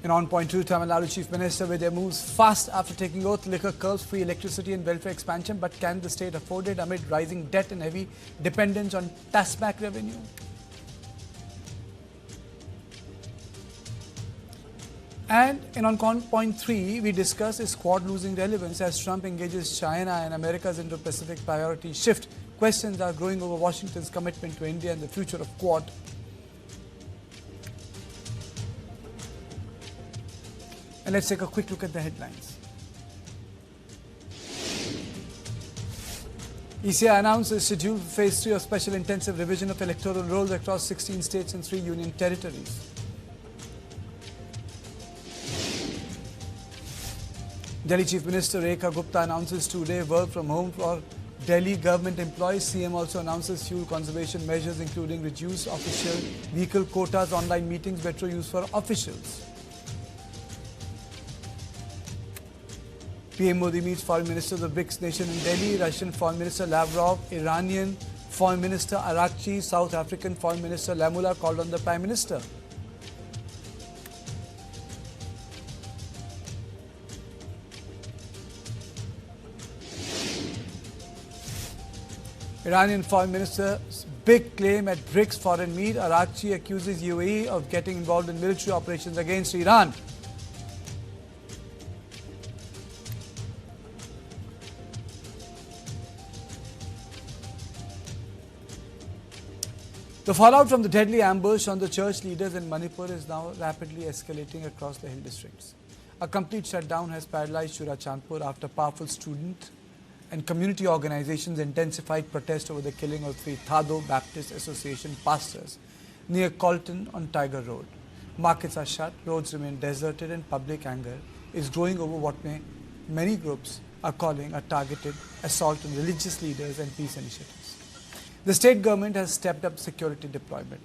In on point two, Tamil Nadu Chief Minister Vijay moves fast after taking oath. Liquor curbs free electricity and welfare expansion, but can the state afford it amid rising debt and heavy dependence on tax-back revenue? And in on point three, we discuss is Quad losing relevance as Trump engages China and America's Indo-Pacific priority shift. Questions are growing over Washington's commitment to India and the future of Quad. And let's take a quick look at the headlines. ECI announces schedule for Phase 3 of special intensive revision of electoral rolls across 16 states and 3 union territories. Delhi Chief Minister Rekha Gupta announces 2-day work from home for Delhi government employees. CM also announces fuel conservation measures including reduced official vehicle quotas, online meetings, metro use for officials. PM Modi meets Foreign Ministers of BRICS nation in Delhi. Russian Foreign Minister Lavrov, Iranian Foreign Minister Araghchi, South African Foreign Minister Lamula called on the Prime Minister. Iranian Foreign Minister's big claim at BRICS foreign meet. Araghchi accuses UAE of getting involved in military operations against Iran. The fallout from the deadly ambush on the church leaders in Manipur is now rapidly escalating across the hill districts. A complete shutdown has paralyzed Churachandpur after powerful student and community organizations intensified protest over the killing of 3 Thadou Baptist Association pastors near Kotlen on Tiger Road. Markets are shut, roads remain deserted, and public anger is growing over what many groups are calling a targeted assault on religious leaders and peace initiatives. The state government has stepped up security deployment.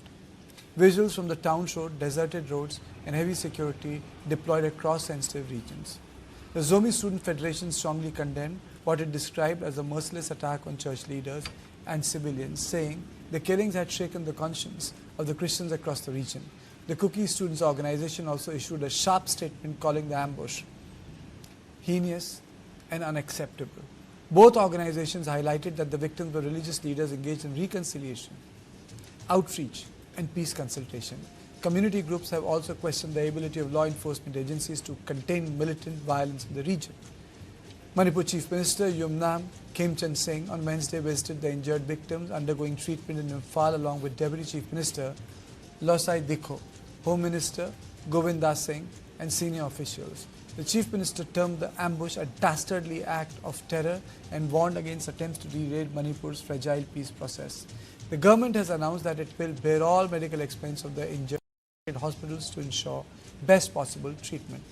Visuals from the town showed deserted roads and heavy security deployed across sensitive regions. The Zomi Student Federation strongly condemned what it described as a merciless attack on church leaders and civilians, saying the killings had shaken the conscience of the Christians across the region. The Kuki Students Organization also issued a sharp statement calling the ambush heinous and unacceptable. Both organizations highlighted that the victims were religious leaders engaged in reconciliation, outreach, and peace consultation. Community groups have also questioned the ability of law enforcement agencies to contain militant violence in the region. Manipur Chief Minister Yumnam Khemchand Singh on Wednesday visited the injured victims undergoing treatment in imphal along with Deputy Chief Minister Losai Dikho, Home Minister Govinda Singh, and senior officials. The Chief Minister termed the ambush a dastardly act of terror and warned against attempts to derail Manipur's fragile peace process. The government has announced that it will bear all medical expense of the injured in hospitals to ensure best possible treatment.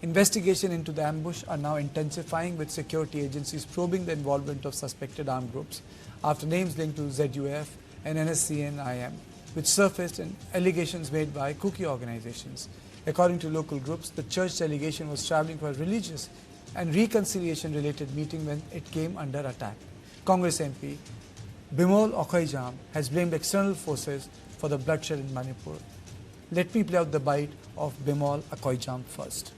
Investigation into the ambush are now intensifying, with security agencies probing the involvement of suspected armed groups after names linked to ZUF and NSCN-IM, which surfaced in allegations made by kuki organizations. According to local groups, the church delegation was traveling for a religious and reconciliation-related meeting when it came under attack. Congress MP Bimol Okoijam has blamed external forces for the bloodshed in Manipur. Let me play out the bite of Bimol Okoijam first.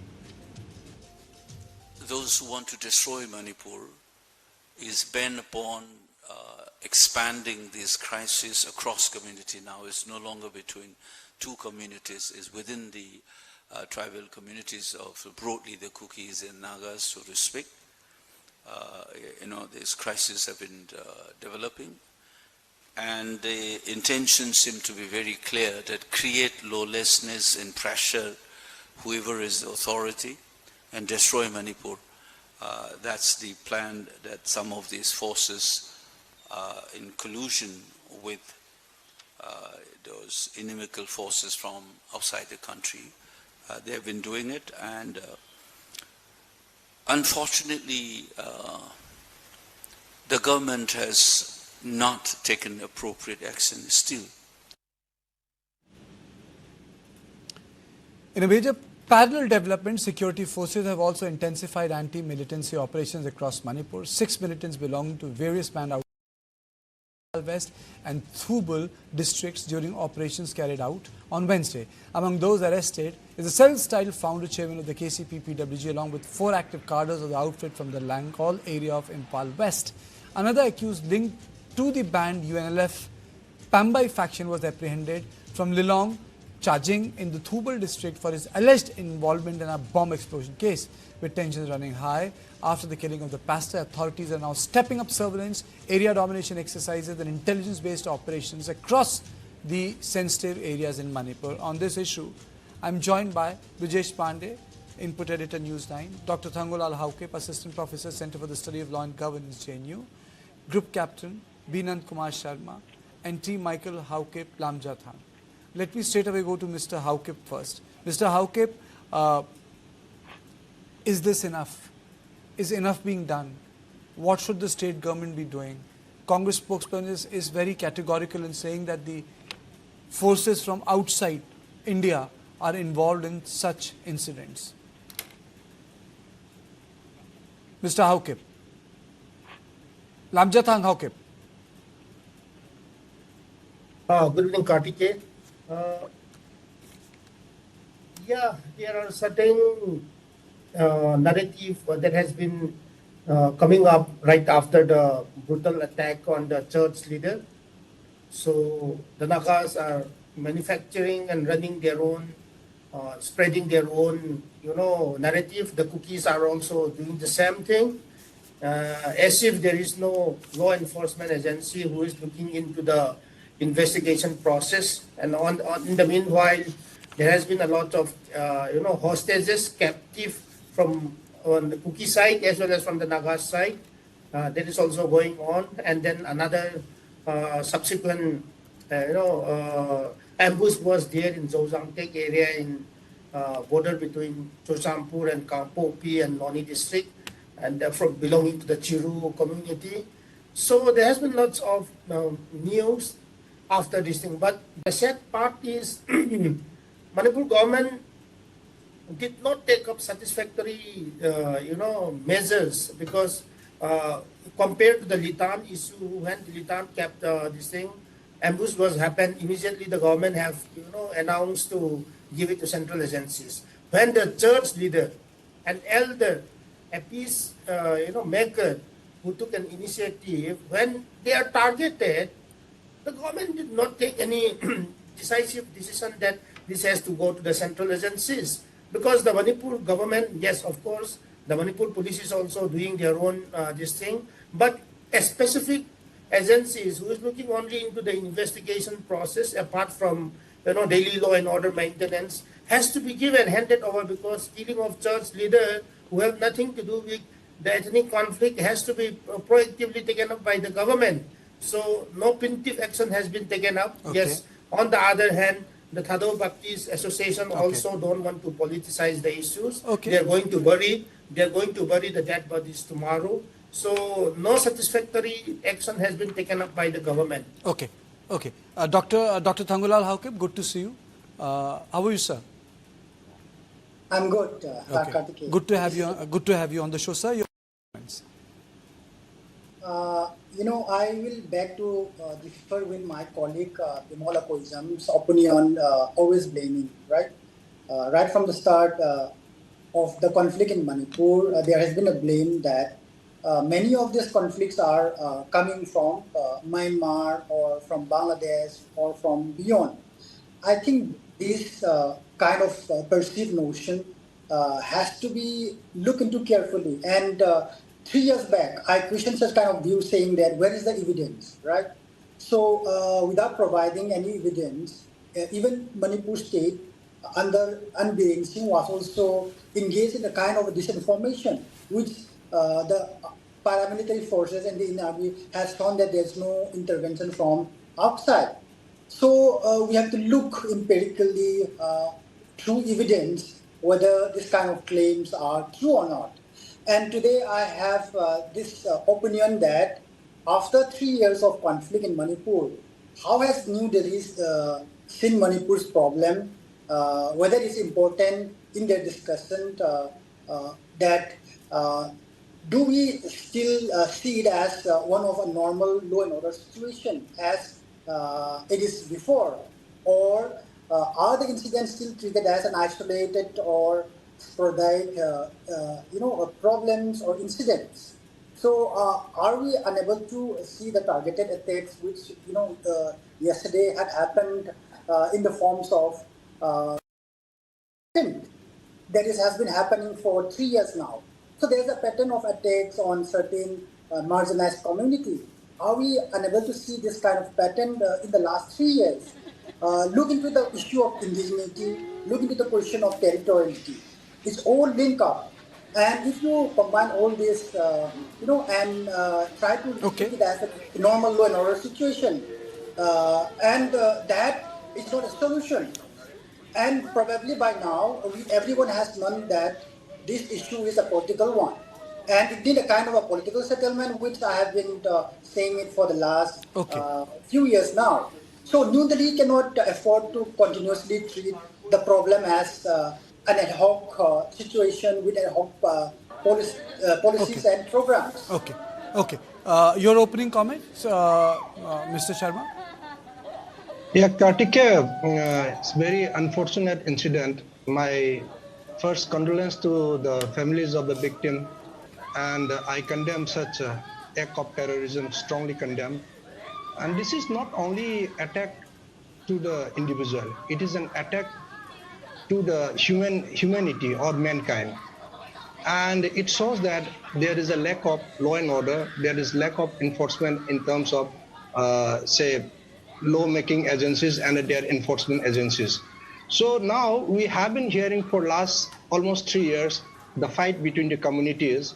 Those who want to destroy Manipur is bent upon expanding this crisis across community. Now it's no longer between two communities, is within the tribal communities of broadly the Kukis and Nagas, so to speak. These crises have been developing, and the intentions seem to be very clear, that create lawlessness and pressure whoever is the authority and destroy Manipur. That's the plan that some of these forces in collusion with those inimical forces from outside the country. They have been doing it, and unfortunately the government has not taken appropriate action still. In a major parallel development, security forces have also intensified anti-militancy operations across Manipur. 6 militants belonging to various band West and Thubul districts during operations carried out on Wednesday. Among those arrested is the self-styled founder chairman of the KCP-PWG along with 4 active cadres of the outfit from the Langkol area of Imphal West. Another accused linked to the banned UNLF Pambai faction was apprehended from Lilong, Chajing in the Thubul district for his alleged involvement in a bomb explosion case. With tensions running high after the killing of the pastor, authorities are now stepping up surveillance, area domination exercises and intelligence-based operations across the sensitive areas in Manipur. On this issue, I'm joined by Brijesh Pandey, Input Editor News9, Dr. Thangulal Haukep, Assistant Professor, Center for the Study of Law and Governance, JNU, Group Captain Binand Kumar Sharma, and T. Michael Haukep Lamjathan. Let me straight away go to Mr. Haukep first. Mr. Haukep, is this enough? Is enough being done? What should the state government be doing? Congress spokesperson is very categorical in saying that the forces from outside India are involved in such incidents. Mr. Haukep. Lamjathang Haukep. Good evening, Kartike. Yeah, there are certain narrative that has been coming up right after the brutal attack on the church leader. So the Nagas are manufacturing and running their own, spreading their own, narrative. The cookies are also doing the same thing, as if there is no law enforcement agency who is looking into the investigation process. And in the meanwhile, there has been a lot of, hostages captive from on the Kuki side as well as from the Naga side. That is also going on. And then another subsequent, ambush was there in Zhozangtek area in border between Churachandpur and Kampopi and Noni district, and from belonging to the Chiru community. So there has been lots of news after this thing. But the sad part is Manipur government did not take up satisfactory, measures, because compared to the Litan issue, when the Litan kept this thing, ambush was happened, immediately the government have, announced to give it to central agencies. When the church leader, an elder, a peace, maker who took an initiative, when they are targeted, the government did not take any decisive decision that this has to go to the central agencies. Because the Manipur government, yes, of course, the Manipur police is also doing their own this thing, but a specific agencies who is looking only into the investigation process, apart from daily law and order maintenance, has to be given, handed over, because killing of church leader who have nothing to do with the ethnic conflict has to be proactively taken up by the government. So no punitive action has been taken up. Okay. Yes. On the other hand, the Thadou Baptist Association also don't want to politicize the issues. Okay. They're going to bury the dead bodies tomorrow. So no satisfactory action has been taken up by the government. Okay. Okay. Dr. Thangulal Haukep, good to see you. How are you, sir? I'm good. Okay. Good to have you. Good to have you on the show, sir. Your comments. I will beg to differ with my colleague Bimola Koizam's opinion, always blaming, right? Right from the start of the conflict in Manipur, there has been a blame that many of these conflicts are coming from Myanmar or from Bangladesh or from beyond. I think this kind of perceived notion has to be looked into carefully. And 3 years back, I questioned such kind of view, saying that where is the evidence, right? So without providing any evidence, even Manipur state under Anbireng Singh was also engaged in a kind of disinformation, which the paramilitary forces and the Indian Army has found that there's no intervention from outside. So we have to look empirically through evidence whether this kind of claims are true or not. And today I have this opinion that after 3 years of conflict in Manipur, how has New Delhi seen Manipur's problem, whether it's important in their discussion that do we still see it as one of a normal law and order situation as it is before, or are the incidents still treated as an isolated or sporadic, problems or incidents? So, are we unable to see the targeted attacks which yesterday had happened in the forms of that has been happening for 3 years now? So there's a pattern of attacks on certain marginalized community. Are we unable to see this kind of pattern in the last 3 years? Look into the issue of indigeneity, look into the question of territoriality. It's all linked up. And if you combine all this, and try to look at it as a normal law and order situation, that is not a solution. And probably by now, everyone has known that this issue is a political one. And it need a kind of a political settlement, which I have been saying it for the last few years now. So New Delhi cannot afford to continuously treat the problem as an ad hoc situation with ad hoc policies and programs. Okay. Your opening comments, Mr. Sharma? Yeah, Kartikeya, it's very unfortunate incident. My first condolence to the families of the victim, and I condemn such act of terrorism, strongly condemn. And this is not only attack to the individual, it is an attack to the humanity or mankind. And it shows that there is a lack of law and order, there is lack of enforcement in terms of, law-making agencies and their enforcement agencies. So now we have been hearing for last almost 3 years the fight between the communities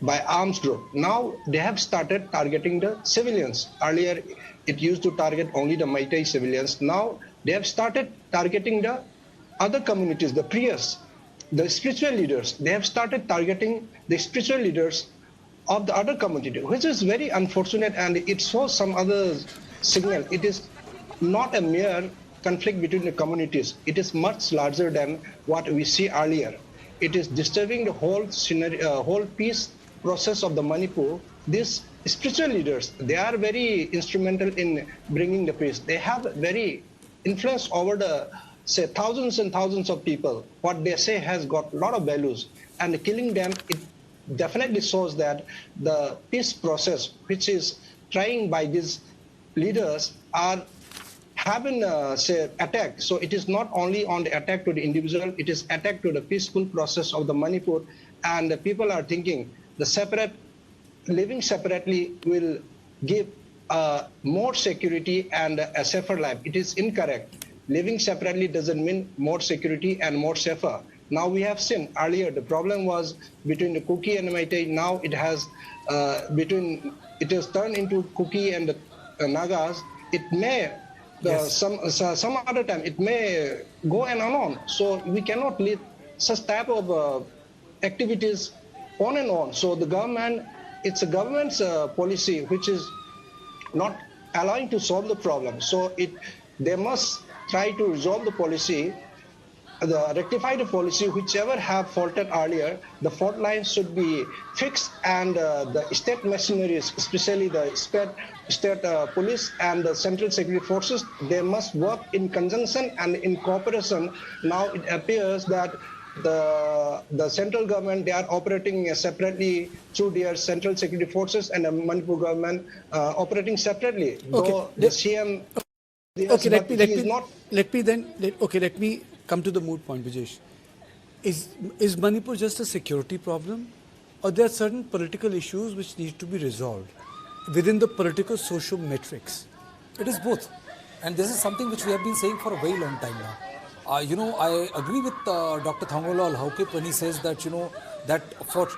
by arms group. Now they have started targeting the civilians. Earlier it used to target only the Maitai civilians. Now they have started targeting the other communities, the priests, the spiritual leaders. They have started targeting the spiritual leaders of the other community, which is very unfortunate, and it shows some other signal. It is not a mere conflict between the communities. It is much larger than what we see earlier. It is disturbing the whole scenario, whole peace process of the Manipur. These spiritual leaders, they are very instrumental in bringing the peace. They have very influence over the, thousands and thousands of people. What they say has got a lot of values, and killing them, it definitely shows that the peace process, which is trying by these leaders, are having attack. So it is not only on the attack to the individual, it is attack to the peaceful process of the Manipur. And the people are thinking the living separately will give more security and a safer life. It is incorrect. Living separately doesn't mean more security and more safer. Now we have seen earlier the problem was between the Kuki and the Maitai. Now it has turned into Kuki and the Nagas. It may some other time it may go on. So we cannot leave such type of activities on and on. So the government, it's a government's policy which is not allowing to solve the problem. So they must try to resolve the policy, rectify the policy, whichever have faulted earlier. The fault lines should be fixed, and the state machineries, especially the state police and the central security forces, they must work in conjunction and in cooperation. Now it appears that the central government, they are operating separately through their central security forces, and the Manipur government operating separately. Though the CM... Let me come to the moot point, Vijesh. Is Manipur just a security problem, or there are certain political issues which need to be resolved within the political social metrics? It is both, and this is something which we have been saying for a very long time now. I agree with Dr. Thangolal Haukip when he says that that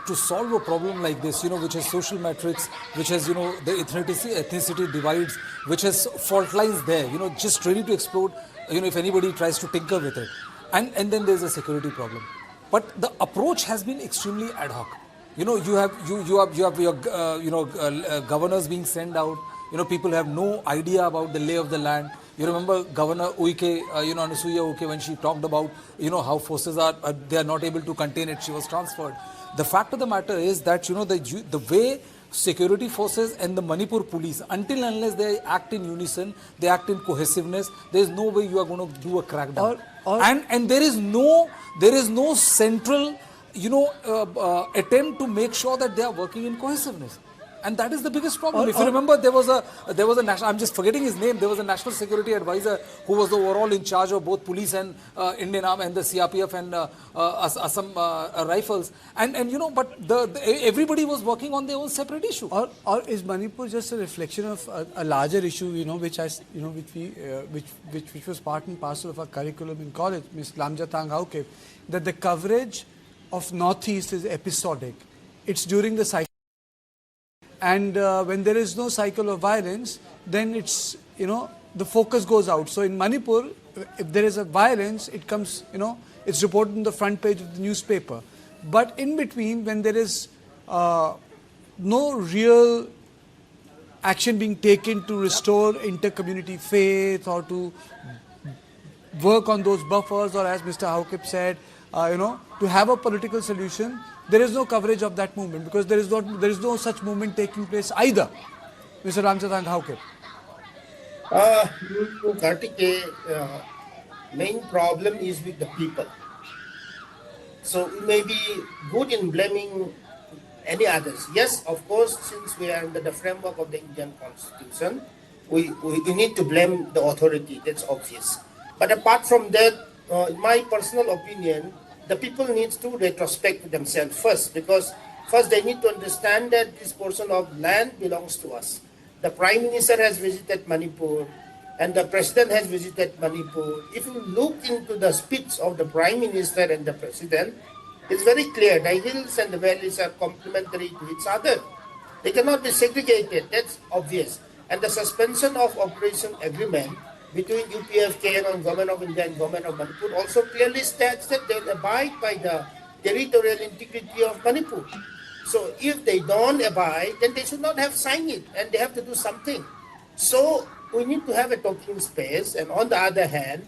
to solve a problem like this, which has social metrics, which has the ethnicity divides, which has fault lines there, just ready to explode, if anybody tries to tinker with it, and then there's a security problem. But the approach has been extremely ad hoc. You have your governors being sent out. People have no idea about the lay of the land. You remember Governor Uike, Anusuya Uike, when she talked about, how forces they are not able to contain it, she was transferred. The fact of the matter is that, the way security forces and the Manipur police, until unless they act in unison, they act in cohesiveness, there is no way you are going to do a crackdown. And there is no central, attempt to make sure that they are working in cohesiveness. And that is the biggest problem. If you remember, there was a national, I'm just forgetting his name, there was a national security advisor who was the overall in charge of both police and Indian Army and the CRPF and Assam rifles. But everybody was working on their own separate issue. Or is Manipur just a reflection of a larger issue, which was part and parcel of our curriculum in college, Ms. Lamjatang Hauke, that the coverage of Northeast is episodic. It's during the cycle. And when there is no cycle of violence, then it's, the focus goes out. So in Manipur, if there is a violence, it comes, it's reported on the front page of the newspaper. But in between, when there is no real action being taken to restore inter-community faith or to work on those buffers, or as Mr. Haukip said, to have a political solution, there is no coverage of that movement because there is no such movement taking place either. Mr. Ramchandran Haukip. Karthik, main problem is with the people. So we may be good in blaming any others. Yes, of course, since we are under the framework of the Indian Constitution, we need to blame the authority, that's obvious. But apart from that, in my personal opinion, the people need to retrospect to themselves first, because first they need to understand that this portion of land belongs to us. The Prime Minister has visited Manipur and the President has visited Manipur. If you look into the speech of the Prime Minister and the President, it's very clear the hills and the valleys are complementary to each other. They cannot be segregated, that's obvious. And the suspension of operation agreement between UPFK and Government of India and Government of Manipur also clearly states that they will abide by the territorial integrity of Manipur. So if they don't abide, then they should not have signed it and they have to do something. So we need to have a talking space, and on the other hand,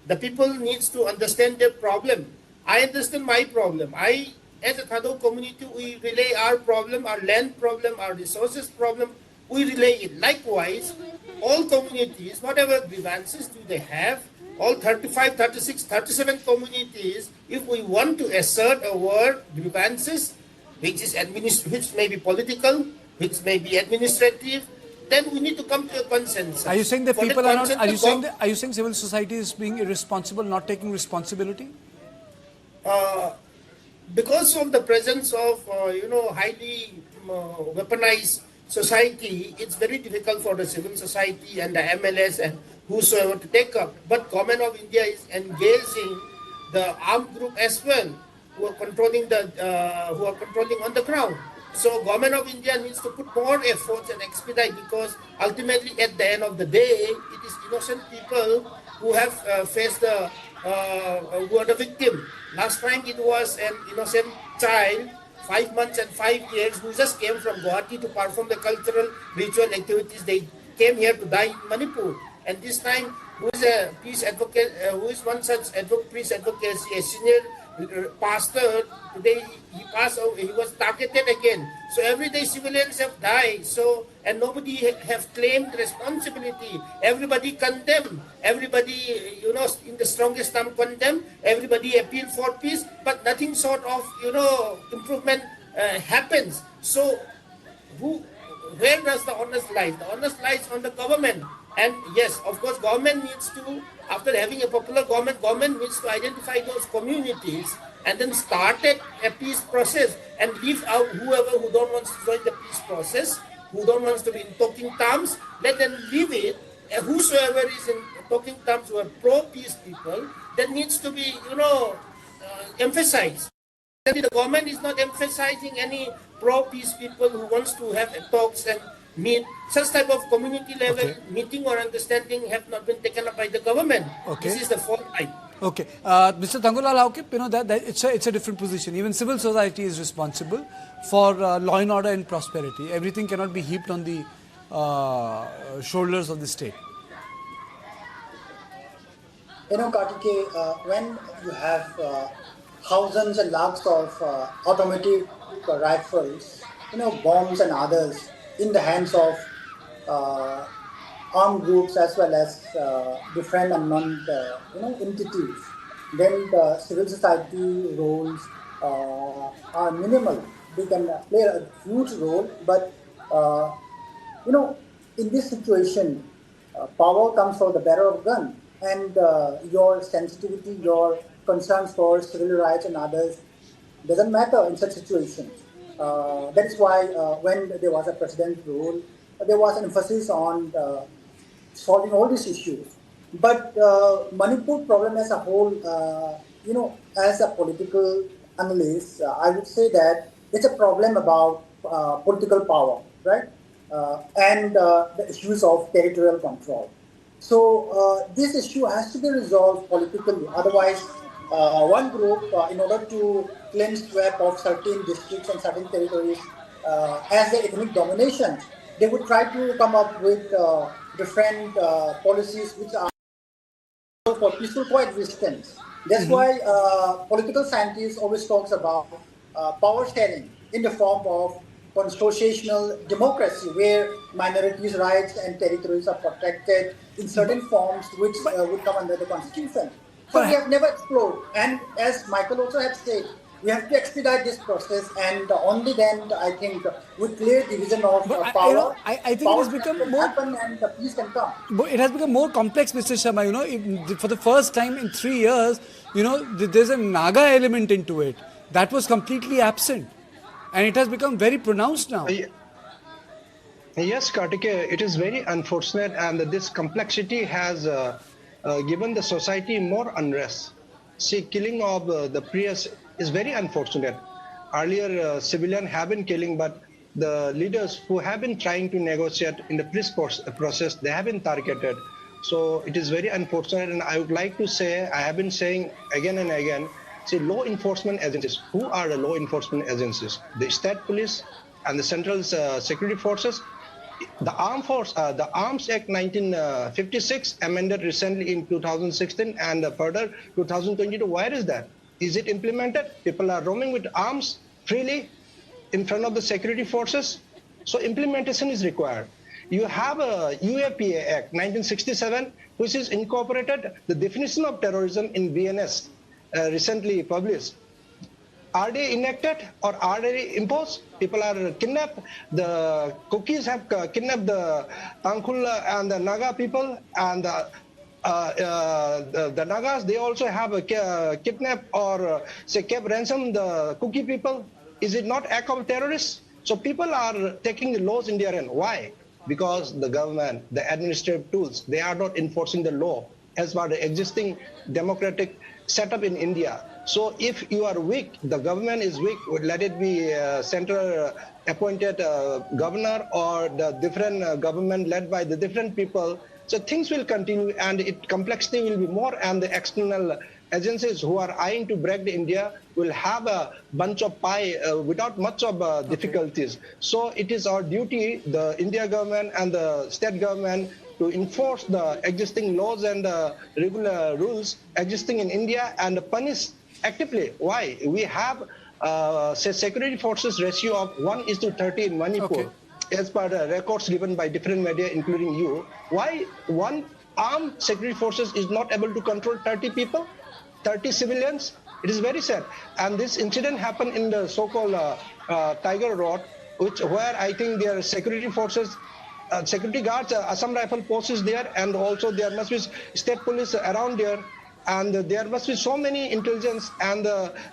the people needs to understand their problem. I understand my problem. As a Thadou community, we relay our problem, our land problem, our resources problem, we relay it. Likewise, all communities, whatever grievances do they have, all 35, 36, 37 communities, if we want to assert our grievances, which may be political, which may be administrative, then we need to come to a consensus. Are you saying that people are not? Are you saying civil society is being irresponsible, not taking responsibility? Because of the presence of highly weaponized society, it's very difficult for the civil society and the MLS and whosoever to take up. But Government of India is engaging the armed group as well, who are controlling on the ground. So Government of India needs to put more efforts and expedite, because ultimately at the end of the day, it is innocent people who have faced who are the victim. Last time it was an innocent child, 5 months and 5 years, who just came from Guwahati to perform the cultural ritual activities. They came here to die in Manipur. And this time, who is a peace advocate, who is one such peace advocacy, a senior pastor, today he passed away, he was targeted again. So every day civilians have died. So, and nobody have claimed responsibility. Everybody condemned. Everybody, in the strongest term condemned. Everybody appealed for peace, but nothing sort of, improvement happens. So, where does the honest lie? The honest lies on the government. And yes, of course, government needs to, after having a popular government needs to identify those communities and then start a peace process and leave out whoever who don't want to join the peace process, who don't want to be in talking terms, let them leave it. And whosoever is in talking terms, who are pro-peace people, that needs to be, emphasized. The government is not emphasizing any pro-peace people who wants to have talks and meet. Such type of community level meeting or understanding have not been taken up by the government. This is the fault line. Okay, Mr. Thangulal Haukip, that it's a different position. Even civil society is responsible for law and order and prosperity. Everything cannot be heaped on the shoulders of the state. Kartike, when you have thousands and lakhs of automatic rifles, bombs and others in the hands of armed groups as well as different unknown, entities, then the civil society roles are minimal. They can play a huge role, but in this situation, power comes from the bearer of gun, and your sensitivity, your concerns for civil rights and others doesn't matter in such situations. That is why when there was a president's rule, there was an emphasis on solving all these issues. But Manipur problem as a whole, as a political analyst, I would say that it's a problem about political power, right? And the issues of territorial control. So this issue has to be resolved politically. Otherwise, one group, in order to claim swap of certain districts and certain territories as the ethnic domination, they would try to come up with different policies which are for peaceful coexistence. That's why political scientists always talks about power sharing in the form of constitutional democracy, where minorities' rights and territories are protected in certain forms which would come under the constitution. So we have never explored, and as Michael also has said, we have to expedite this process, and only then I think with clear division of power, I think it has become more happen and the peace can come. But it has become more complex, Mr. Sharma. For the first time in 3 years, there's a Naga element into it that was completely absent, and it has become very pronounced now. Yes, Kartike, it is very unfortunate, and this complexity has given the society more unrest. See, killing of the priests is very unfortunate. Earlier, civilians have been killing, but the leaders who have been trying to negotiate in the peace process, they have been targeted. So it is very unfortunate, and I would like to say, I have been saying again and again, see, law enforcement agencies. Who are the law enforcement agencies? The state police and the central security forces. The the Arms Act 1956 amended recently in 2016 and further 2022. Where is that? Is it implemented? People are roaming with arms freely in front of the security forces. So implementation is required. You have a UAPA Act 1967, which is incorporated the definition of terrorism in BNS, recently published. Are they enacted or are they imposed? People are kidnapped. The Kukis have kidnapped the Tangkhul and the Naga people, and the Nagas, they also have kidnapped or say kept ransom the Kuki people. Is it not act of terrorists? So people are taking the laws in their hand. Why? Because the government, the administrative tools, they are not enforcing the law as per the existing democratic setup in India. So if you are weak, the government is weak, let it be central appointed governor or the different government led by the different people. So things will continue, and complexity will be more, and the external agencies who are eyeing to break the India will have a bunch of pie without much of difficulties. So it is our duty, the India government and the state government, to enforce the existing laws and regular rules existing in India and punish actively. Why? We have say security forces ratio of 1:30 in Manipur. As per the records given by different media, including you. Why one armed security forces is not able to control 30 people, 30 civilians? It is very sad. And this incident happened in the so-called Tiger Road, where I think their security forces, security guards, Assam Rifle Post is there, and also there must be state police around there. And there must be so many intelligence, and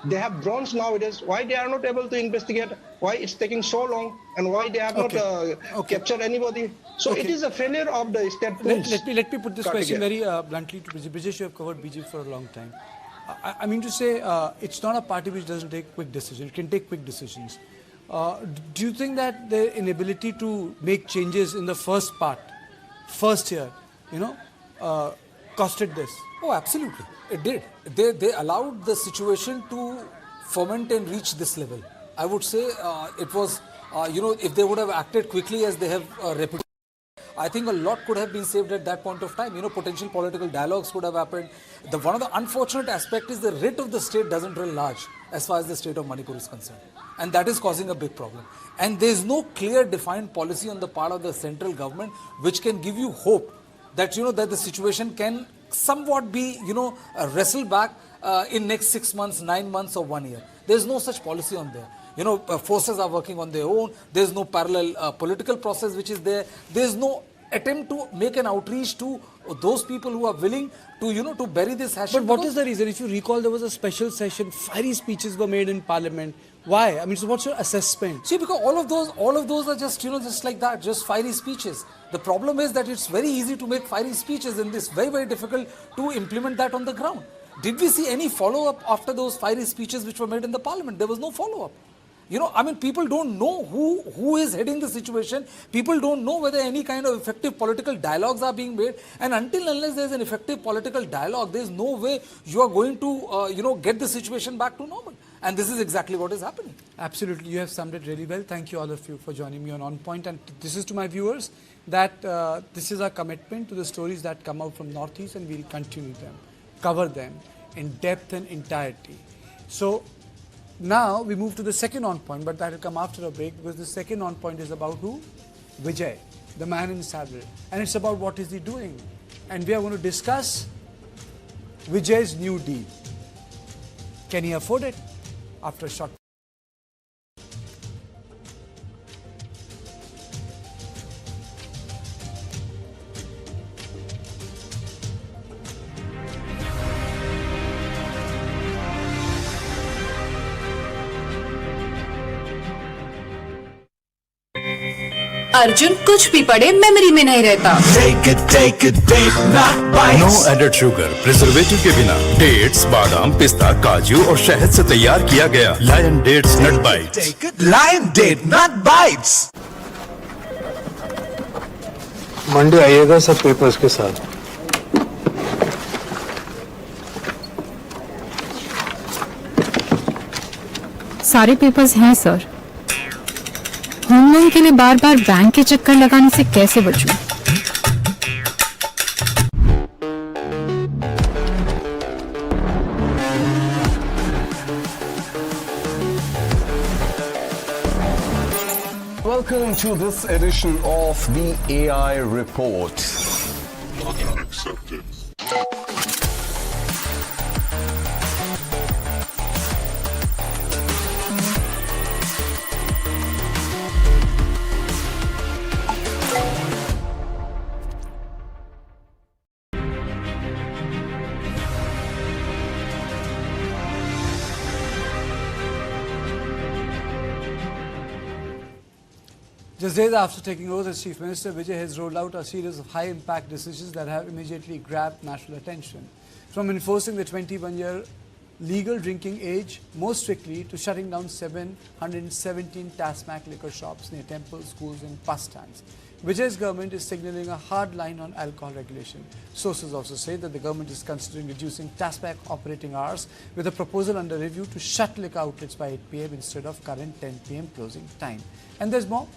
they have drones nowadays. Why they are not able to investigate? Why it's taking so long, and why they have not captured anybody? So it is a failure of the state police. Let me put this question very bluntly to Brijesh. Brijesh, you have covered BJP for a long time. I mean to say, it's not a party which doesn't take quick decisions. It can take quick decisions. Do you think that the inability to make changes in the first year, costed this? Oh, absolutely. It did. They allowed the situation to ferment and reach this level. I would say it was, if they would have acted quickly as they have repeatedly, I think a lot could have been saved at that point of time. Potential political dialogues could have happened. One of the unfortunate aspects is the writ of the state doesn't run large as far as the state of Manipur is concerned. And that is causing a big problem. And there is no clear defined policy on the part of the central government which can give you hope that, that the situation can somewhat be, wrestled back in next 6 months, 9 months or 1 year. There is no such policy on there. Forces are working on their own. There is no parallel political process which is there. There is no attempt to make an outreach to those people who are willing to, to bury this hash. But what is the reason? If you recall, there was a special session, fiery speeches were made in Parliament. Why? I mean, so what's your assessment? See, because all of those are just, just like that, just fiery speeches. The problem is that it's very easy to make fiery speeches and it's very, very difficult to implement that on the ground. Did we see any follow-up after those fiery speeches which were made in the Parliament? There was no follow-up. People don't know who is heading the situation. People don't know whether any kind of effective political dialogues are being made. And until unless there's an effective political dialogue, there's no way you are going to, get the situation back to normal. And this is exactly what is happening. Absolutely. You have summed it really well. Thank you all of you for joining me on Point. And this is to my viewers that this is our commitment to the stories that come out from Northeast, and we'll continue them, cover them in depth and entirety. So now we move to the second on point, but that will come after a break, because the second on point is about who? Vijay, the man in saddle. And it's about what is he doing. And we are going to discuss Vijay's new deal. Can he afford it? After a short Arjun कुछ भी पढ़े memory में नहीं रहता। Take it, date not bites. No added sugar, preservative के बिना dates, बादाम, पिस्ता, काजू और शहद से तैयार किया गया Lion dates nut bites. Take it, Lion Date Nut Bites. Monday आइएगा सब पेपर्स के साथ। सारे पेपर्स हैं सर। होम लोन के लिए बार बार बैंक के चक्कर लगाने से कैसे बचूं? Welcome to this edition of the AI Report. Accepted. Just days after taking over as Chief Minister, Vijay has rolled out a series of high-impact decisions that have immediately grabbed national attention. From enforcing the 21-year legal drinking age more strictly to shutting down 717 TASMAC liquor shops near temples, schools and bus stands. Vijay's government is signalling a hard line on alcohol regulation. Sources also say that the government is considering reducing TASMAC operating hours with a proposal under review to shut liquor outlets by 8 p.m. instead of current 10 p.m. closing time. And there's more.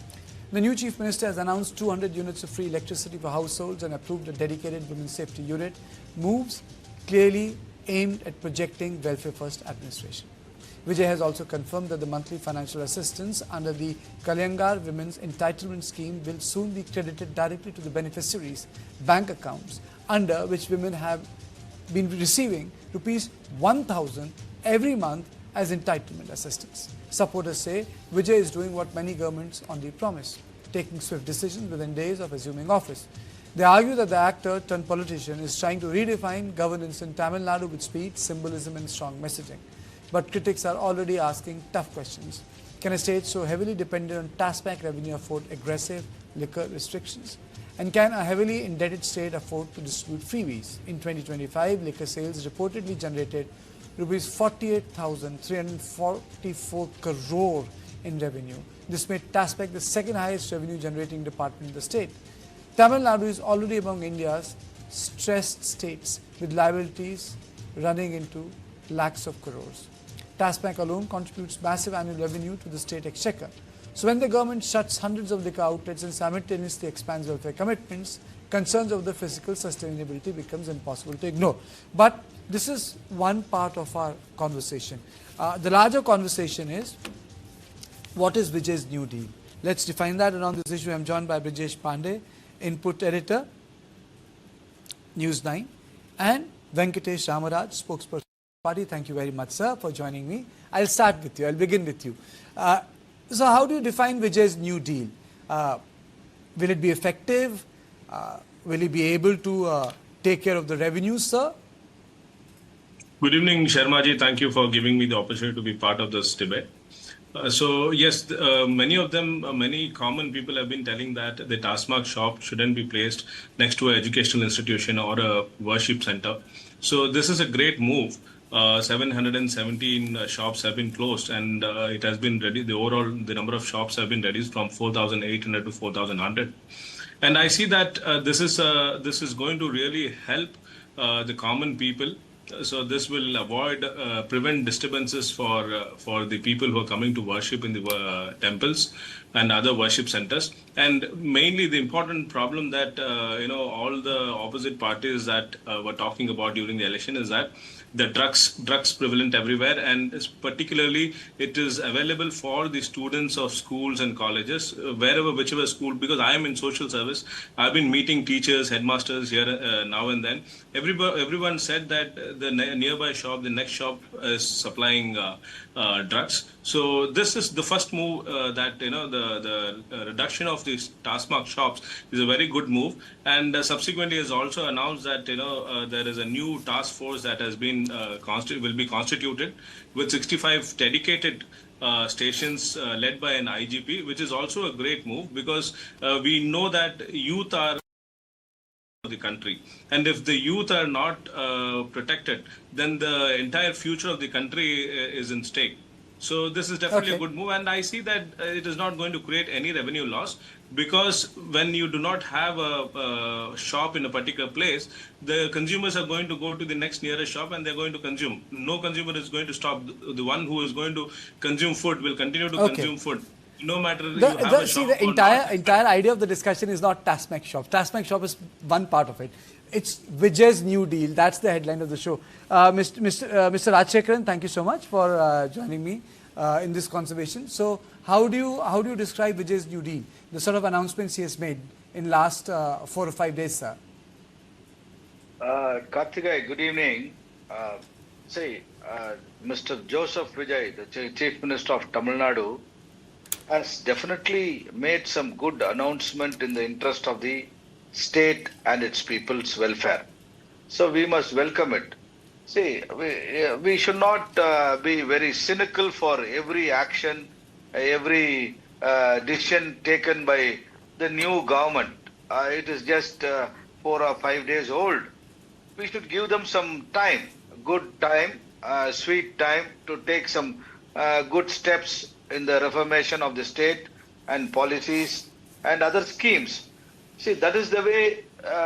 The new Chief Minister has announced 200 units of free electricity for households and approved a dedicated women's safety unit. Moves clearly aimed at projecting welfare first administration. Vijay has also confirmed that the monthly financial assistance under the Kalyangar Women's Entitlement Scheme will soon be credited directly to the beneficiaries' bank accounts, under which women have been receiving rupees 1,000 every month as entitlement assistance. Supporters say Vijay is doing what many governments only promise, taking swift decisions within days of assuming office. They argue that the actor turned politician is trying to redefine governance in Tamil Nadu with speed, symbolism and strong messaging. But critics are already asking tough questions. Can a state so heavily dependent on TASMAC revenue afford aggressive liquor restrictions? And can a heavily indebted state afford to distribute freebies? In 2025, liquor sales reportedly generated rupees 48,344 crore in revenue. This made TASMAC the second highest revenue generating department in the state. Tamil Nadu is already among India's stressed states with liabilities running into lakhs of crores. TASMAC alone contributes massive annual revenue to the state exchequer. So when the government shuts hundreds of liquor outlets and simultaneously expands welfare commitments, concerns of the physical sustainability becomes impossible to ignore. But this is one part of our conversation. The larger conversation is, what is Vijay's New Deal? Let's define that. And on this issue, I'm joined by Brijesh Pandey, input editor, News9, and Venkatesh Ramaraj, spokesperson. Party. Thank you very much, sir, for joining me. I'll start with you. I'll begin with you. So how do you define Vijay's New Deal? Will it be effective? Will he be able to take care of the revenues, sir? Good evening, Sharmaji. Thank you for giving me the opportunity to be part of this debate. So yes, many common people have been telling that the TASMAC shop shouldn't be placed next to an educational institution or a worship center. So this is a great move. 717 shops have been closed, and it has been ready. The number of shops have been reduced from 4,800 to 4,100. And I see that this is going to really help the common people. So this will prevent disturbances for the people who are coming to worship in the temples and other worship centers. And mainly the important problem that all the opposite parties that were talking about during the election is that the drugs prevalent everywhere, and particularly it is available for the students of schools and colleges, whichever school, because I am in social service. I've been meeting teachers, headmasters here now and then. Everyone said that the nearby shop, the next shop is supplying drugs. So this is the first move that the reduction of these TASMAC shops is a very good move, and subsequently has also announced that there is a new task force that has been will be constituted with 65 dedicated stations led by an IGP, which is also a great move, because we know that youth are the country, and if the youth are not protected, then the entire future of the country is in stake. So this is definitely a good move, and I see that it is not going to create any revenue loss, because when you do not have a shop in a particular place, the consumers are going to go to the next nearest shop and they're going to consume. No consumer is going to stop. The one who is going to consume food will continue to consume food. No matter the entire idea of the discussion is not TASMAC shop. TASMAC shop is one part of it. It's Vijay's New Deal. That's the headline of the show. Mr. Rajshekharan, thank you so much for joining me in this conversation. So, how do you describe Vijay's New Deal? The sort of announcements he has made in last 4 or 5 days, sir. Karthikeya, good evening. Mr. Joseph Vijay, the Chief Minister of Tamil Nadu, has definitely made some good announcement in the interest of the state and its people's welfare. So we must welcome it. See, we should not be very cynical for every action, every decision taken by the new government. It is just 4 or 5 days old. We should give them some time, good time, sweet time to take some good steps in the reformation of the state and policies and other schemes. See, that is the way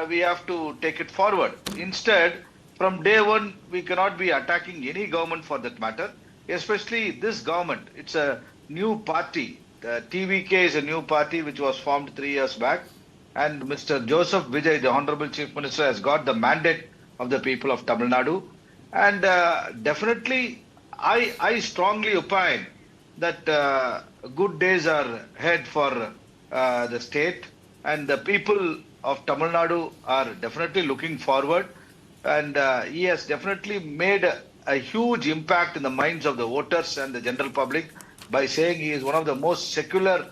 we have to take it forward. Instead, from day one, we cannot be attacking any government for that matter, especially this government. It's a new party. The TVK is a new party which was formed 3 years back. And Mr. Joseph Vijay, the Honorable Chief Minister, has got the mandate of the people of Tamil Nadu. And definitely, I strongly opine that good days are ahead for the state, and the people of Tamil Nadu are definitely looking forward, and he has definitely made a huge impact in the minds of the voters and the general public by saying he is one of the most secular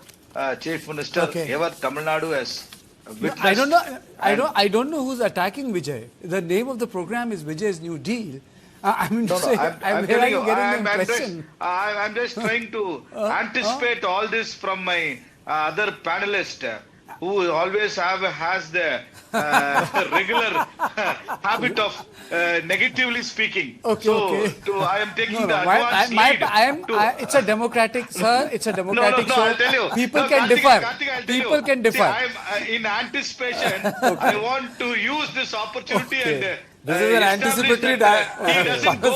chief minister ever Tamil Nadu has witnessed. I don't know who's attacking Vijay. The name of the program is Vijay's New Deal. I'm just trying to anticipate all this from my other panelist, who always has the regular habit of negatively speaking. I am taking the advanced lead. It's a democratic, sir. It's a democratic show. I'll tell you. People can differ. People can differ. See, I am in anticipation. I want to use this opportunity and This is an anticipatory he doesn't go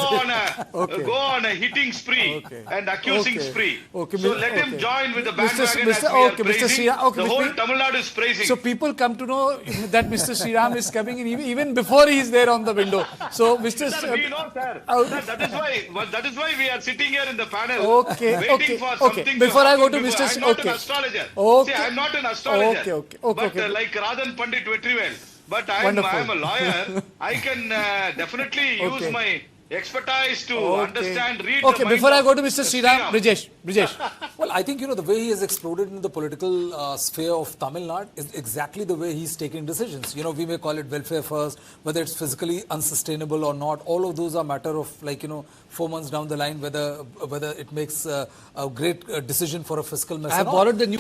on a hitting spree and accusing spree. So let him join with the bandwagon as we are praising. The whole Tamil Nadu is praising. So people come to know that Mr. Sriram is coming in even before he is there on the window. So Mr. We know, sir. That is why we are sitting here in the panel waiting for something. Before I go to Mr. Mr. I'm not an astrologer. See, I'm not an astrologer. But like Radhan Pandit Vetrivel. But I'm a lawyer. I can definitely use my expertise to understand, read the mind before I go to Mr. Sriram, Brijesh. Well, I think, the way he has exploded in the political sphere of Tamil Nadu is exactly the way he's taking decisions. We may call it welfare first, whether it's physically unsustainable or not. All of those are matter of 4 months down the line, whether it makes a great decision for a fiscal mess. I have borrowed the new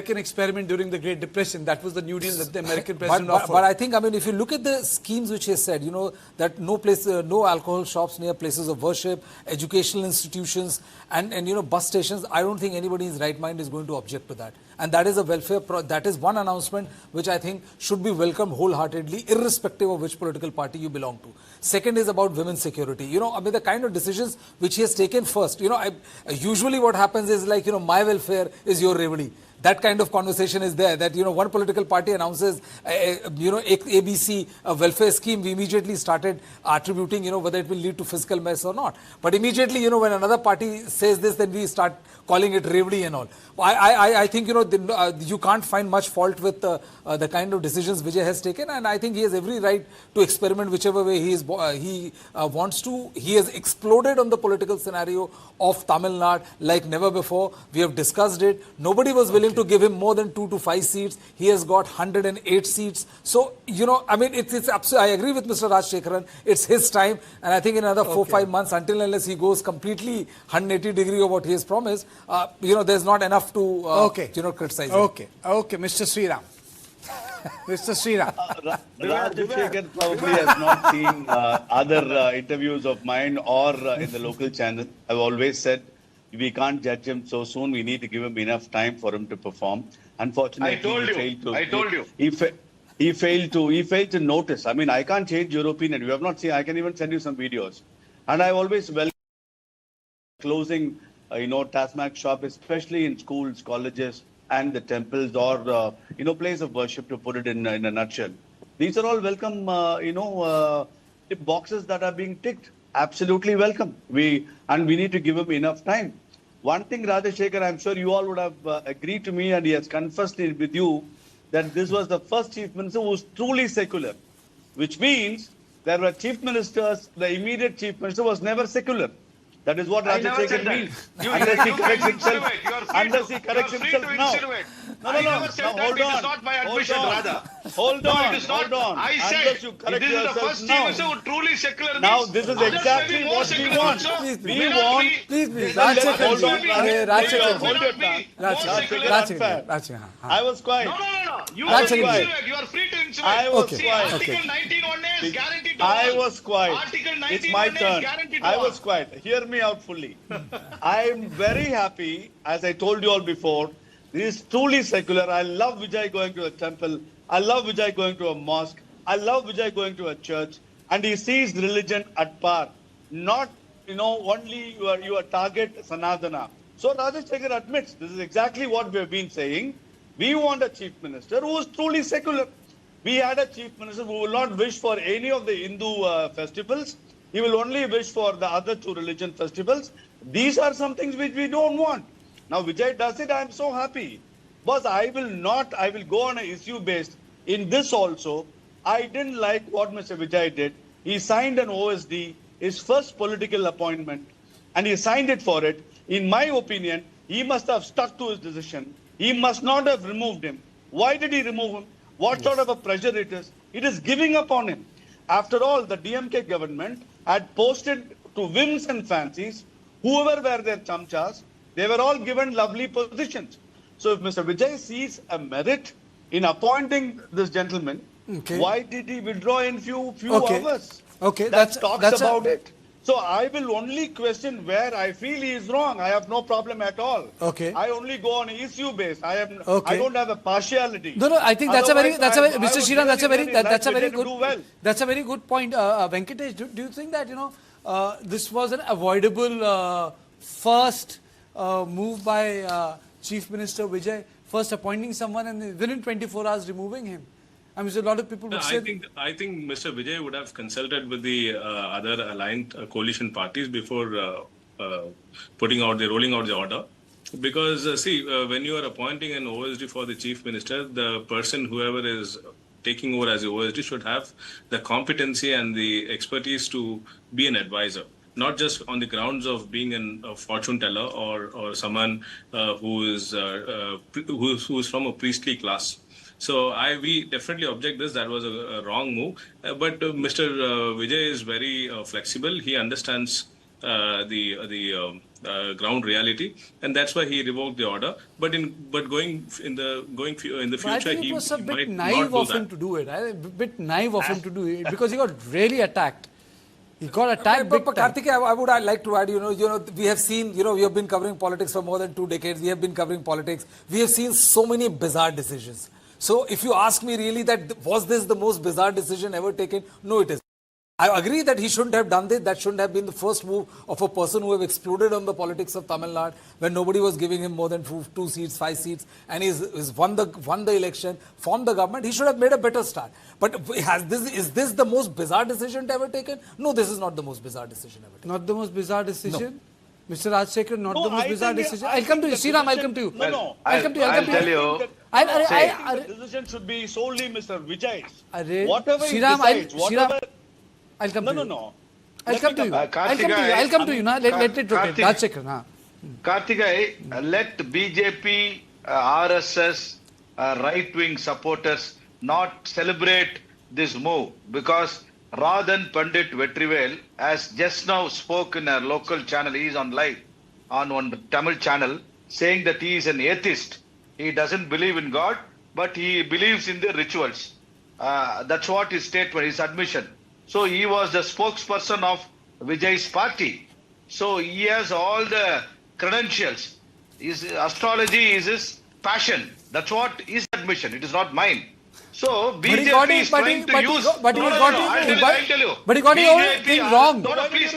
American experiment during the Great Depression. That was the New Deal that the American president offered. But I think, if you look at the schemes which he said, that no alcohol shops near places of worship, educational institutions, and bus stations. I don't think anybody in his right mind is going to object to that. And that is a that is one announcement which I think should be welcomed wholeheartedly, irrespective of which political party you belong to. Second is about women's security. The kind of decisions which he has taken first. Usually what happens is my welfare is your revenue. That kind of conversation is there, that, one political party announces, ABC welfare scheme, we immediately started attributing, whether it will lead to fiscal mess or not. But immediately, when another party says this, then we start calling it revdi and all. I think, you can't find much fault with the kind of decisions Vijay has taken, and I think he has every right to experiment whichever way he wants to. He has exploded on the political scenario of Tamil Nadu like never before. We have discussed it. Nobody was willing to give him more than 2 to 5 seats. He has got 108 seats. So, it's absolutely, I agree with Mr. Rajshekharan. It's his time. And I think in another 4-5 months, until unless he goes completely 180 degree of what he has promised, there's not enough to, criticize him. Okay, Mr. Sriram. Mr. Sriram. Rajshekharan probably has not seen other interviews of mine or in the local channel. I've always said, we can't judge him so soon. We need to give him enough time for him to perform. Unfortunately, I told you. He failed to notice. I can't change European, and you have not seen. I can even send you some videos. And I always welcome closing, Tasmac shop, especially in schools, colleges, and the temples or place of worship, to put it in a nutshell. These are all welcome, boxes that are being ticked. Absolutely welcome. We need to give him enough time. One thing, Rajshekharan, I'm sure you all would have agreed to me, and he has confessed it with you, that this was the first chief minister who was truly secular, which means there were chief ministers, the immediate chief minister was never secular. That is what Rajshekharan means. Unless he corrects himself. Unless he corrects himself now. No. Hold on. It is not my admission, rather. Hold on. I said, this is the first chief minister who truly secular. Now, this is exactly what we want. We want. Please. Hold on. Rajshekharan. I was quiet. No. You are free to insinuate. I was quiet. Article 19(1) is guaranteed to I was quiet. Article 19(1) It's my turn. is guaranteed to I was quiet. Hear me out fully. I am very happy, as I told you all before. This is truly secular. I love Vijay going to a temple. I love Vijay going to a mosque. I love Vijay going to a church. And he sees religion at par. Not, only your target Sanatana. So Rajshekharan admits this is exactly what we have been saying. We want a chief minister who is truly secular. We had a chief minister who will not wish for any of the Hindu festivals. He will only wish for the other 2 religion festivals. These are some things which we don't want. Now Vijay does it, I am so happy. But I will go on an issue based. In this also, I didn't like what Mr. Vijay did. He signed an OSD, his first political appointment, and he signed it for it. In my opinion, he must have stuck to his decision. He must not have removed him. Why did he remove him? What sort of a pressure it is? It is giving up on him. After all, the DMK government had posted to whims and fancies, whoever were their chamchas, they were all given lovely positions. So if Mr. Vijay sees a merit in appointing this gentleman, why did he withdraw in few hours? Okay, that talks about it. So I will only question where I feel he is wrong. I have no problem at all. Okay. I only go on issue based. I don't have a partiality. No, I think that's a very, Mr. Shriram, that's a very good point. Venkatesh, do you think that, this was an avoidable first move by Chief Minister Vijay, first appointing someone and within 24 hours removing him? I mean, so a lot of people would say... I think Mr. Vijay would have consulted with the other aligned coalition parties before rolling out the order. Because, when you are appointing an OSD for the Chief Minister, the person, whoever is taking over as the OSD, should have the competency and the expertise to be an advisor. Not just on the grounds of being a fortune teller or someone who is from a priestly class. So we definitely object this. That was a wrong move. But Mr. Vijay is very flexible. He understands the ground reality, and that's why he revoked the order. But going in the future, I think it was a bit naive of him to do it. A bit naive of him to do it because he got really attacked. He got attacked big time. Karthik, I would like to add, we have seen, we have been covering politics for more than 2 decades. We have been covering politics. We have seen so many bizarre decisions. So if you ask me really that was this the most bizarre decision ever taken? No, it isn't. I agree that he shouldn't have done this. That shouldn't have been the first move of a person who have exploded on the politics of Tamil Nadu when nobody was giving him more than 2 seats, 5 seats, and he's won the election, formed the government. He should have made a better start. But is this the most bizarre decision ever taken? No, this is not the most bizarre decision ever taken. Not the most bizarre decision? No. Mr. Rajshekhar, not the most bizarre decision. I'll come to you. Sriram, I'll come to you. No. I'll come to you. I'll tell you. The decision should be solely Mr. Vijay's. Whatever he decides, whatever... I'll come to you. No. I'll come to you. I'll come to you. Let it rotate. Rajshekhar. Kartigai, let BJP, RSS, right-wing supporters not celebrate this move, because Radhan Pandit Vetrivel has just now spoke in a local channel. He is on live on one Tamil channel saying that he is an atheist. He doesn't believe in God, but he believes in the rituals. That's what his statement, his admission. So he was the spokesperson of Vijay's party. So he has all the credentials. His astrology is his passion. That's what his admission. It is not mine. So BJP is trying to use... But he got the whole thing wrong. No, please.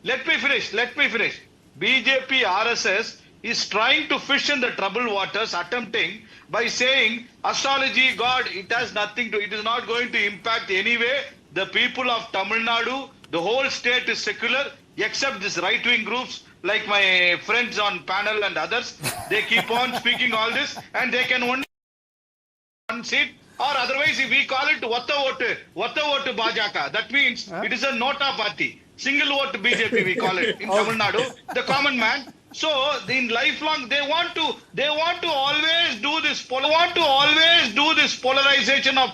Let me finish. BJP RSS is trying to fish in the troubled waters, attempting by saying astrology, God, it has nothing to... It is not going to impact anyway the people of Tamil Nadu. The whole state is secular, except these right-wing groups like my friends on panel and others. They keep on speaking all this, and they can only one seat, or otherwise if we call it Vatta vote Bajaka. That means it is a Nota party. Single vote BJP we call it in Tamil Nadu, the common man. So in lifelong they want to always do this polarization of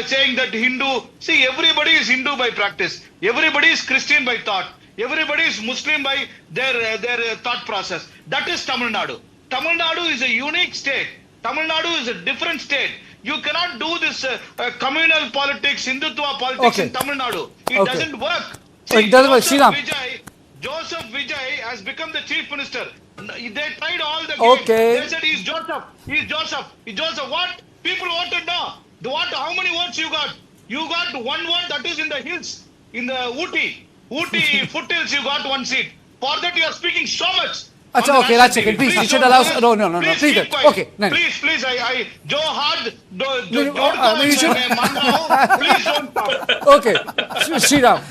saying that Hindu, see, everybody is Hindu by practice, everybody is Christian by thought, everybody is Muslim by their thought process. That is Tamil Nadu. Tamil Nadu is a unique state. Tamil Nadu is a different state. You cannot do this communal politics, Hindutva politics in Tamil Nadu. It doesn't work. See, Joseph Vijay has become the chief minister. They tried all the games. They said he's Joseph. What? People voted no. How many votes you got? You got 1 vote, that is in the hills, in the Ooty foothills. You got 1 seat. For that you are speaking so much. Achha, okay, Rajshekhar, please, you should allow... No, please. Okay, please, Joe Hard, please don't talk. Okay, Shriram,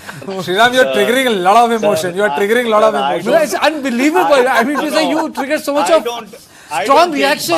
you are triggering a lot of emotion. It's unbelievable. I mean, you triggered so much of strong reaction.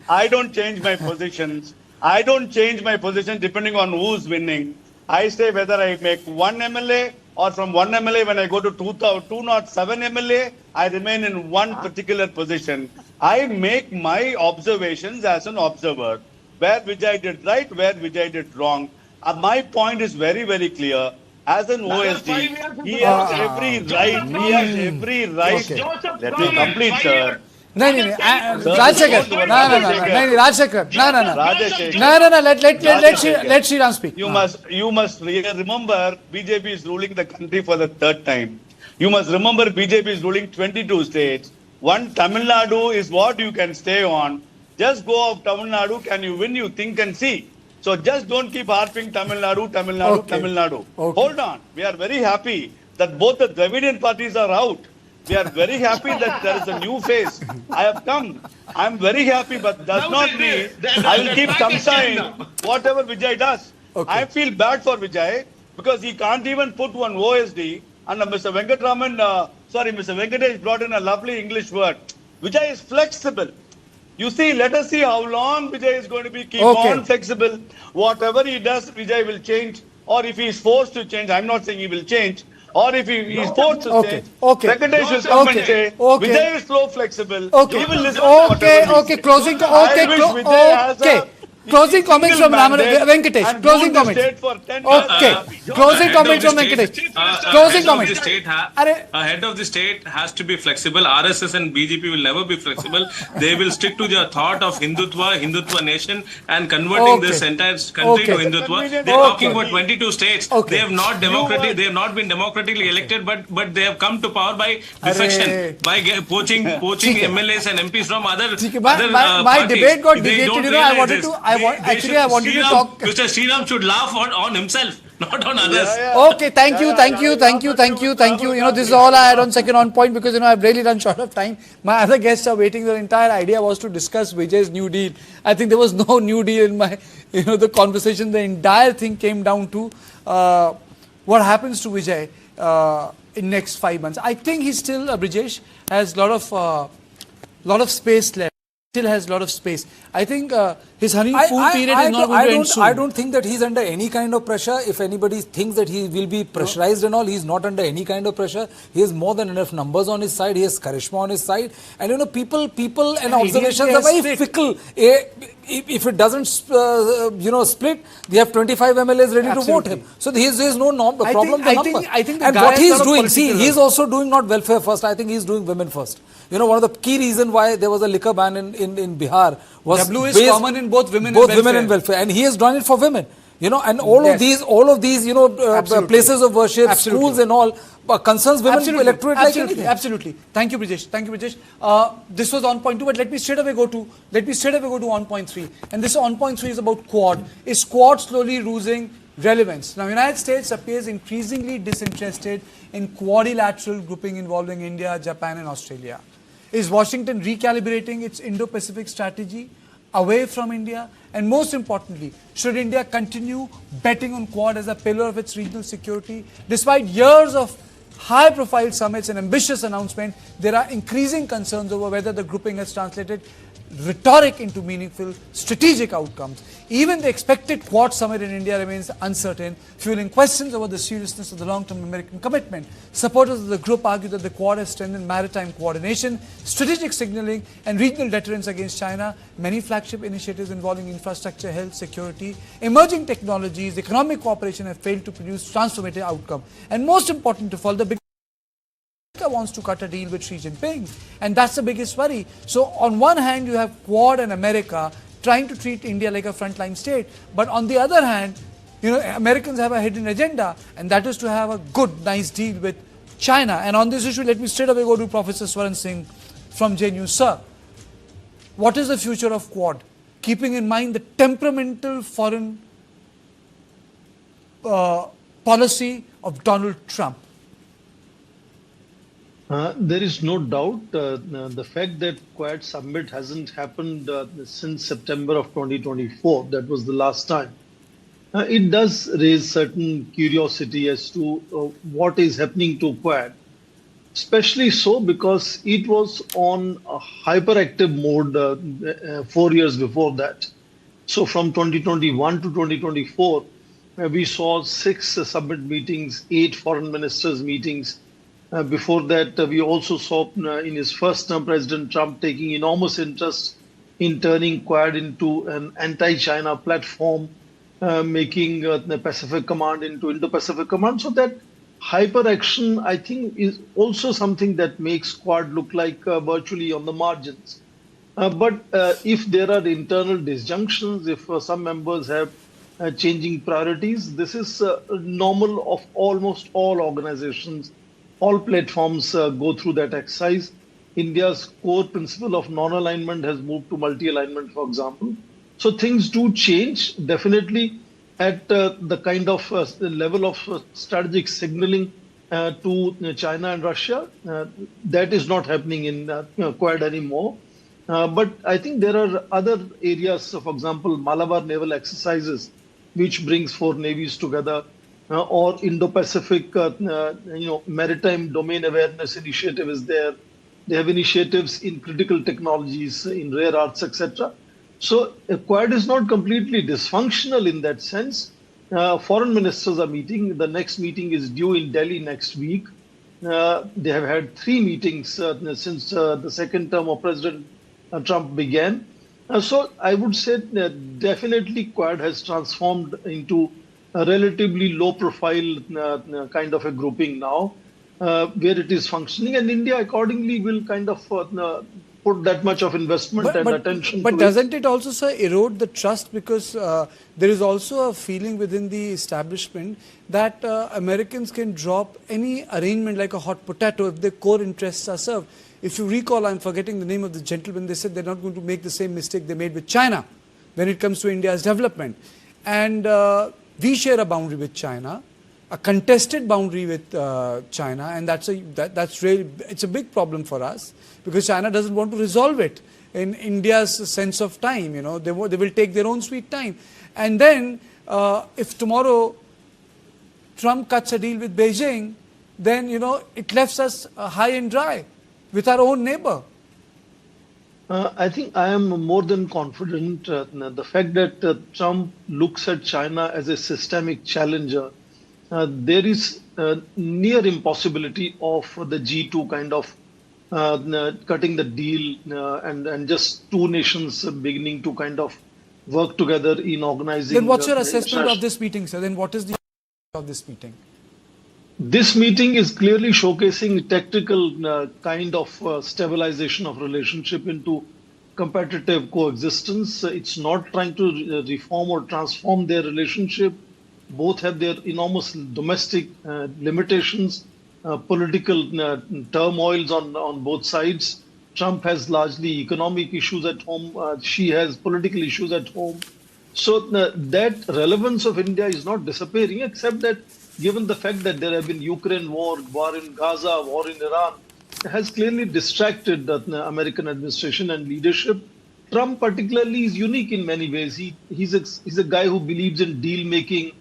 I don't change my positions. I don't change my position depending on who's winning. I say whether I make 1 MLA or from 1 MLA when I go to 207 MLA, I remain in one particular position. I make my observations as an observer. Where Vijay did right, where Vijay did wrong. My point is very, very clear. As an OSD, he has every right. Let me complete, sir. नहीं Rajshekhar, no, Rajshekhar, no, let Sriram speak. You must remember BJP is ruling the country for the third time. You must remember BJP is ruling 22 states. One Tamil Nadu is what you can stay on. Just go of Tamil Nadu. Can you win? You think and see. So just don't keep harping Tamil Nadu. Okay. Hold on. We are very happy that both the Dravidian parties are out. We are very happy that there is a new face. I have come. I am very happy, but does not mean I will keep tamsaing whatever Vijay does. I feel bad for Vijay because he can't even put one OSD. And Mr. Venkatesh brought in a lovely English word. Vijay is flexible. You see, let us see how long Vijay is going to be on flexible. Whatever he does, Vijay will change. Or if he is forced to change, I'm not saying he will change. Or if he is forced to change, Venkatesh will come and say, Vijay is slow flexible. He will listen to whatever Closing comments from Venkatesh. Closing comments. Closing comments from Venkatesh. Closing comments. Head of the state has to be flexible. RSS and BJP will never be flexible. They will stick to their thought of Hindutva nation and converting this entire country to Hindutva. They're talking about 22 states. They have not been democratically elected, but they have come to power by defection, by poaching MLAs and MPs from other my debate got deviated. I wanted to talk. Mr. Sriram should laugh on himself, not on others. Okay, thank you. This is all I had on second on point because I've really run short of time. My other guests are waiting. The entire idea was to discuss Vijay's new deal. I think there was no new deal in my the conversation. The entire thing came down to what happens to Vijay in next 5 months. I think he still Brijesh has lot of space left. Still has a lot of space. I think his honeymoon period is not going to end soon. I don't think that he's under any kind of pressure. If anybody thinks that he will be pressurized and all, he's not under any kind of pressure. He has more than enough numbers on his side. He has charisma on his side. And people and observations are very fickle. If it doesn't split, they have 25 MLAs ready to vote him. So there's no problem with the number. I think and what he's doing, he's also doing not welfare first. I think he's doing women first. One of the key reasons why there was a liquor ban in Bihar was W is common in both women and welfare, and he has done it for women. And all of these places of worship, schools and all concerns women electorate like anything. Absolutely. Thank you, Brijesh. This was on point 2, but let me straight away go to on point 3. And this on point 3 is about Quad. Is Quad slowly losing relevance? Now, United States appears increasingly disinterested in quadrilateral grouping involving India, Japan and Australia. Is Washington recalibrating its Indo-Pacific strategy away from India? And most importantly, should India continue betting on Quad as a pillar of its regional security? Despite years of high-profile summits and ambitious announcements, there are increasing concerns over whether the grouping has translated rhetoric into meaningful strategic outcomes. Even the expected Quad summit in India remains uncertain, fueling questions over the seriousness of the long-term American commitment. Supporters of the group argue that the Quad has strengthened maritime coordination, strategic signaling and regional deterrence against China. Many flagship initiatives involving infrastructure, health, security, emerging technologies, economic cooperation have failed to produce transformative outcomes. And most important of all, the big wants to cut a deal with Xi Jinping, and that's the biggest worry. So on one hand you have Quad and America trying to treat India like a frontline state, but on the other hand, Americans have a hidden agenda, and that is to have a good, nice deal with China. And on this issue, let me straight away go to Professor Swaran Singh from JNU. Sir, what is the future of Quad, keeping in mind the temperamental foreign policy of Donald Trump? There is no doubt the fact that Quad summit hasn't happened since September of 2024, that was the last time. It does raise certain curiosity as to what is happening to Quad, especially so because it was on a hyperactive mode 4 years before that. So from 2021 to 2024, we saw 6 summit meetings, 8 foreign ministers meetings. Before that, we also saw in his first term, President Trump taking enormous interest in turning Quad into an anti-China platform, making the Pacific Command into Indo-Pacific Command. So that hyperaction, I think, is also something that makes Quad look like virtually on the margins. But if there are internal disjunctions, if some members have changing priorities, this is normal of almost all organizations. All platforms go through that exercise. India's core principle of non-alignment has moved to multi-alignment, for example. So things do change, definitely at the kind of level of strategic signaling to China and Russia. That is not happening in Quad anymore. But I think there are other areas, for example, Malabar naval exercises, which brings 4 navies together, or Indo-Pacific, maritime domain awareness initiative is there. They have initiatives in critical technologies, in rare earths, etc. So Quad is not completely dysfunctional in that sense. Foreign ministers are meeting. The next meeting is due in Delhi next week. They have had 3 meetings since the second term of President Trump began. So I would say that definitely Quad has transformed into a relatively low profile kind of a grouping now, where it is functioning, and India accordingly will kind of put that much of investment and attention. But doesn't it also, sir, erode the trust, because there is also a feeling within the establishment that Americans can drop any arrangement like a hot potato if their core interests are served. If you recall, I'm forgetting the name of the gentleman, they said they're not going to make the same mistake they made with China when it comes to India's development. And we share a boundary with China, a contested boundary with China, and that's really, it's a big problem for us, because China doesn't want to resolve it in India's sense of time. You know, they will take their own sweet time. And then if tomorrow Trump cuts a deal with Beijing, then, you know, it left us high and dry with our own neighbor. I think I am more than confident. The fact that Trump looks at China as a systemic challenger, there is near impossibility of the G2 kind of cutting the deal and just 2 nations beginning to kind of work together in organizing. Then what's your assessment of this meeting, sir? Then what is the of this meeting? This meeting is clearly showcasing tactical kind of stabilization of relationship into competitive coexistence. It's not trying to reform or transform their relationship. Both have their enormous domestic limitations, political turmoils on both sides. Trump has largely economic issues at home. She has political issues at home. So that relevance of India is not disappearing, except that given the fact that there have been Ukraine war, war in Gaza, war in Iran, has clearly distracted the American administration and leadership. Trump particularly is unique in many ways. He's a guy who believes in deal making,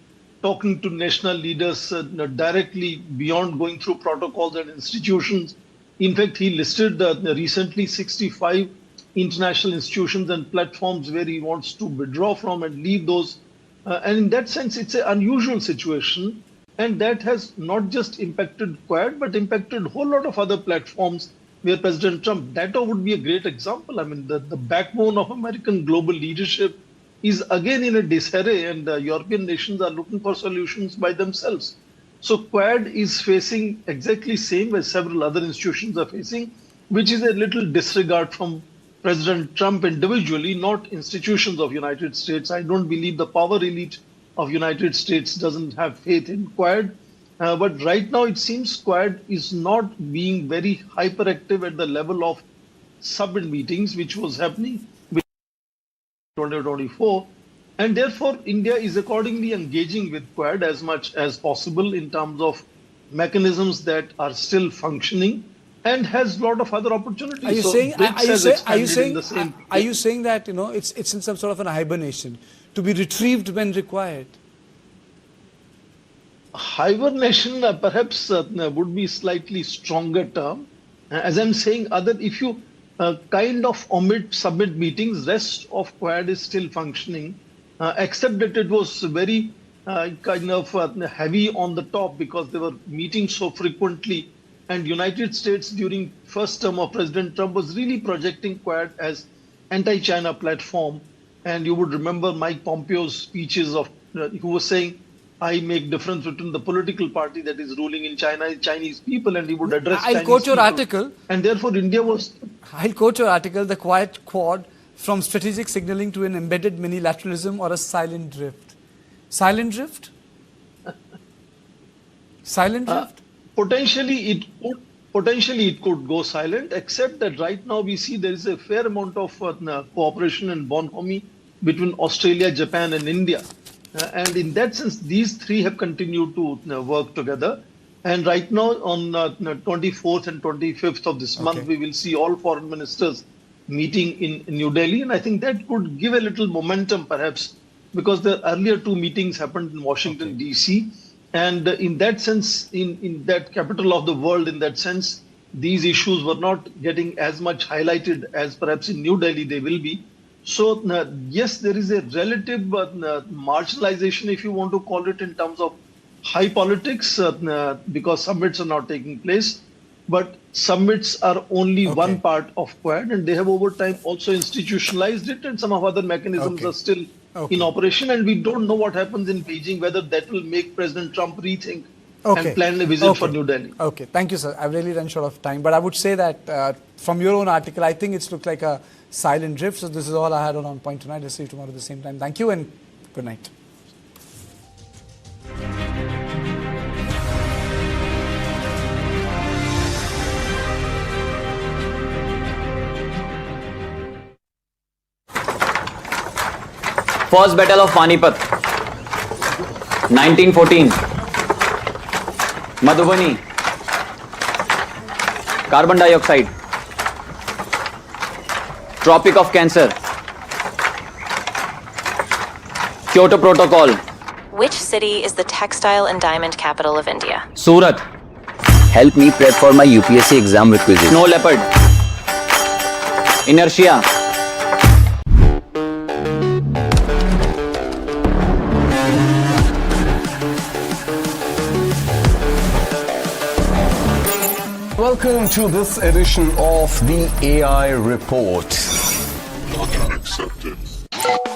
talking to national leaders directly beyond going through protocols and institutions. In fact, he listed recently 65 international institutions and platforms where he wants to withdraw from and leave those. And in that sense, it's an unusual situation. And that has not just impacted Quad, but impacted a whole lot of other platforms where President Trump, NATO would be a great example. I mean, the backbone of American global leadership is again in a disarray, and European nations are looking for solutions by themselves. So Quad is facing exactly same as several other institutions are facing, which is a little disregard from President Trump individually, not institutions of United States. I don't believe the power elite of United States doesn't have faith in Quad. But right now it seems Quad is not being very hyperactive at the level of summit meetings, which was happening in 2024. And therefore, India is accordingly engaging with Quad as much as possible in terms of mechanisms that are still functioning and has a lot of other opportunities. Are you So saying? BRICS Are you saying? has expanded in the same Are you saying that, you know, it's in some sort of an hibernation to be retrieved when required? Hibernation perhaps would be slightly stronger term. As I'm saying, if you kind of omit summit meetings, rest of Quad is still functioning, except that it was very kind of heavy on the top because they were meeting so frequently. And United States during first term of President Trump was really projecting Quad as anti-China platform. And you would remember Mike Pompeo's speeches of who was saying I make difference between the political party that is ruling in China, Chinese people, and he would address I'll Chinese quote your people. article. And therefore, India was... I'll quote your article, the quiet quad from strategic signaling to an embedded minilateralism or a silent drift. Silent drift? Silent drift? Potentially it could go silent, except that right now we see there is a fair amount of cooperation and bonhomie between Australia, Japan and India. And in that sense, these three have continued to work together. And right now on 24th and 25th of this month, we will see all foreign ministers meeting in New Delhi. And I think that could give a little momentum perhaps, because the earlier two meetings happened in Washington, D.C. And in that sense, in that capital of the world, in that sense, these issues were not getting as much highlighted as perhaps in New Delhi they will be. So yes, there is a relative marginalization, if you want to call it, in terms of high politics, because summits are not taking place. But summits are only one part of Quad, and they have over time also institutionalized it, and some of other mechanisms are still in operation, and we don't know what happens in Beijing, whether that will make President Trump rethink and plan a visit for New Delhi. Okay, thank you, sir. I've really run short of time, but I would say that from your own article, I think it's looked like a silent drift. So this is all I had on Point tonight. I'll see you tomorrow at the same time. Thank you and good night. First Battle of Panipat, 1914. Madhubani, carbon dioxide, Tropic of Cancer, Kyoto Protocol. Which city is the textile and diamond capital of India? Surat. Help me prep for my UPSC exam requisite. Snow leopard, Inertia. Welcome to this edition of the AI Report. Not accepted.